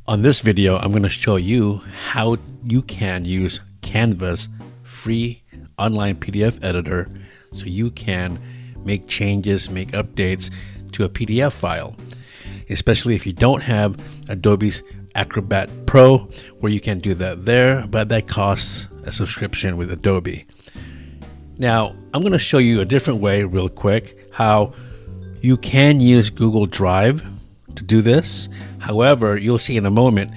On this video, I'm going to show you how you can use Canva's free online PDF editor so you can make changes, make updates to a PDF file, especially if you don't have Adobe's Acrobat Pro, where you can do that there, but that costs a subscription with Adobe. Now, I'm going to show you a different way real quick how you can use Google Drive to do this. However, you'll see in a moment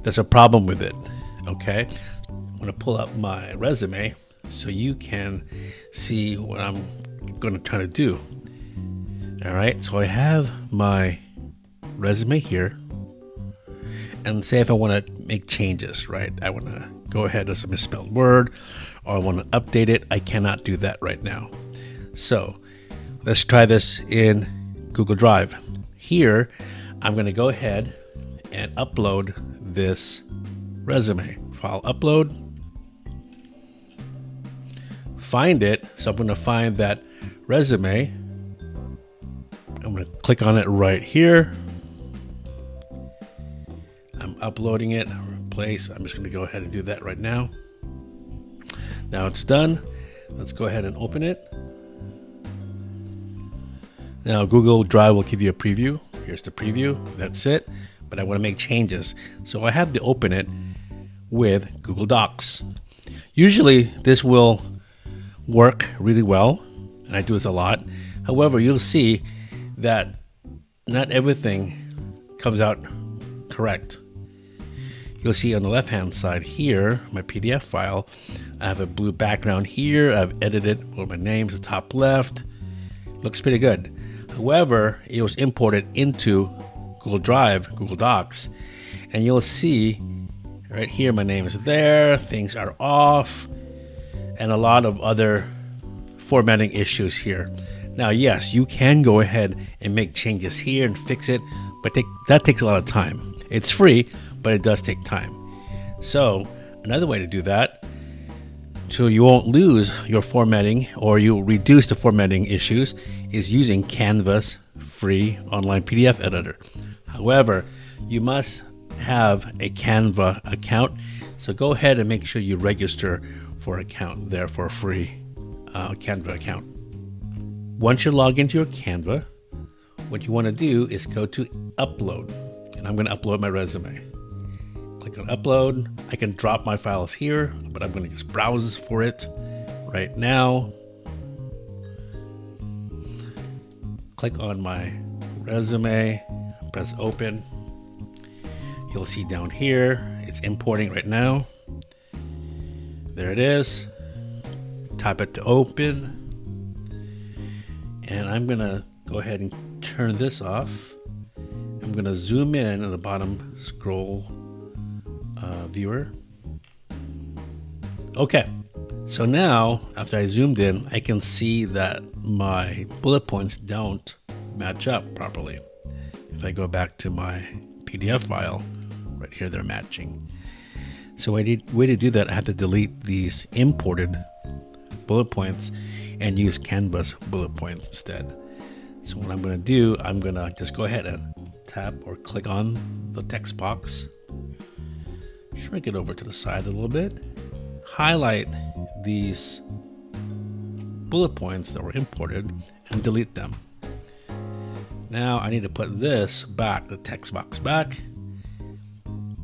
there's a problem with it. Okay, I'm going to pull up my resume so you can see what I'm going to try to do. All right, so I have my resume here, and say if I want to make changes, right? I want to go ahead as a misspelled word, or I want to update it. I cannot do that right now. So let's try this in Google Drive. Here, I'm going to go ahead and upload this resume. File upload. Find it. So I'm going to find that resume. I'm going to click on it right here. I'm uploading it. Replace. I'm just going to go ahead and do that right now. Now it's done. Let's go ahead and open it. Now Google Drive will give you a preview. Here's the preview. That's it. But I want to make changes, so I have to open it with Google Docs. Usually this will work really well, and I do this a lot. However, you'll see that not everything comes out correct. You'll see on the left hand side here, my PDF file, I have a blue background here. I've edited where my name's the top left. Looks pretty good. However, it was imported into Google Drive, Google Docs, and you'll see right here my name is there, things are off, and a lot of other formatting issues here. Now, yes, you can go ahead and make changes here and fix it, but that takes a lot of time. It's free, but it does take time. So another way to do that, so you won't lose your formatting or you reduce the formatting issues, is using Canva's free online PDF editor. However, you must have a Canva account, so go ahead and make sure you register for an account there for a free Canva account. Once you log into your Canva, what you want to do is go to upload, and I'm going to upload my resume. Click on upload. I can drop my files here, but I'm going to just browse for it right now. Click on my resume, press open. You'll see down here, it's importing right now. There it is. Tap it to open. And I'm going to go ahead and turn this off. I'm going to zoom in on the bottom scroll viewer. Okay, so now after I zoomed in, I can see that my bullet points don't match up properly. If I go back to my PDF file, right here they're matching. So way to do that, I have to delete these imported bullet points and use Canva's bullet points instead. So what I'm going to do, I'm going to just go ahead and tap or click on the text box, shrink it over to the side a little bit, highlight these bullet points that were imported and delete them. Now I need to put this back, the text box back.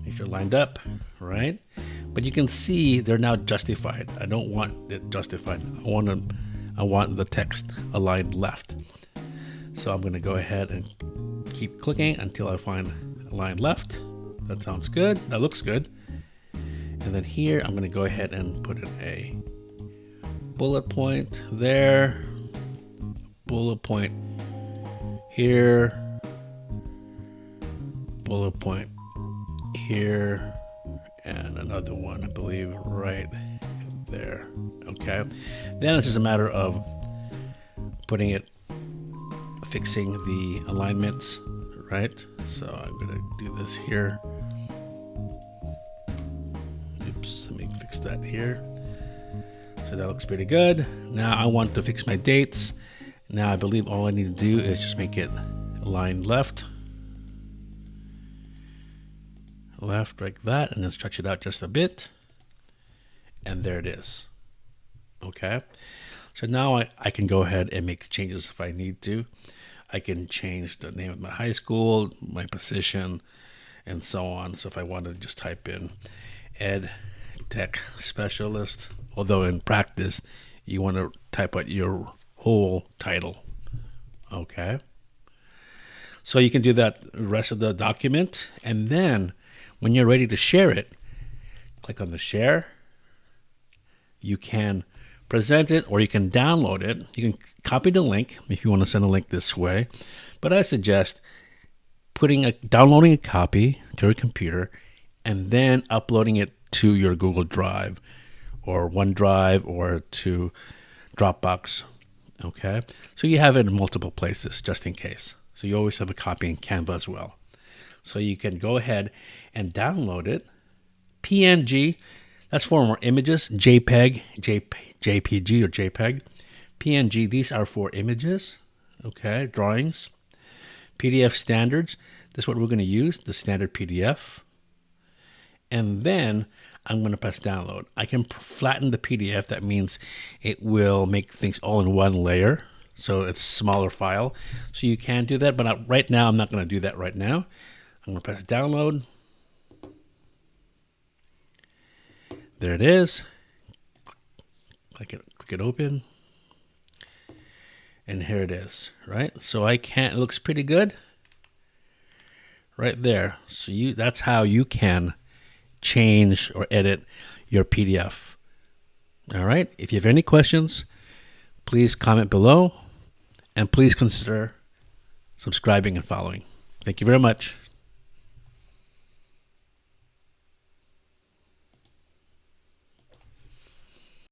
Make sure lined up, right? But you can see they're now justified. I don't want it justified. I want the text aligned left. So I'm going to go ahead and keep clicking until I find align left. That sounds good. That looks good. And then here I'm going to go ahead and put in a bullet point there, bullet point here, bullet point here, and another one, I believe, right there. Okay. Then it's just a matter of putting it, fixing the alignments, right? So I'm going to do this here. Oops, let me fix that here. So that looks pretty good. Now I want to fix my dates. Now I believe all I need to do is just make it aligned left. left like that, and then stretch it out just a bit. And there it is. Okay. So now I can go ahead and make changes if I need to. I can change the name of my high school, my position, and so on. So if I want to just type in Ed Tech Specialist, although in practice, you want to type out your whole title. Okay. So you can do that the rest of the document. And then when you're ready to share it, click on the share. You can present it or you can download it. You can copy the link if you want to send a link this way. But I suggest downloading a copy to your computer and then uploading it to your Google Drive or OneDrive or to Dropbox. Okay, so you have it in multiple places just in case. So you always have a copy in Canva as well. So you can go ahead and download it. PNG, that's for more images. JPEG, JPG or JPEG. PNG, these are for images. Okay, drawings. PDF standards, this is what we're going to use, the standard PDF. And then I'm going to press download. I can flatten the PDF. That means it will make things all in one layer. So it's a smaller file. So you can do that, but right now I'm not going to do that right now. I'm going to press download. There it is. Click it open. And here it is, right? So it looks pretty good. Right there. So that's how you can change or edit your PDF. All right. If you have any questions, please comment below and please consider subscribing and following. Thank you very much.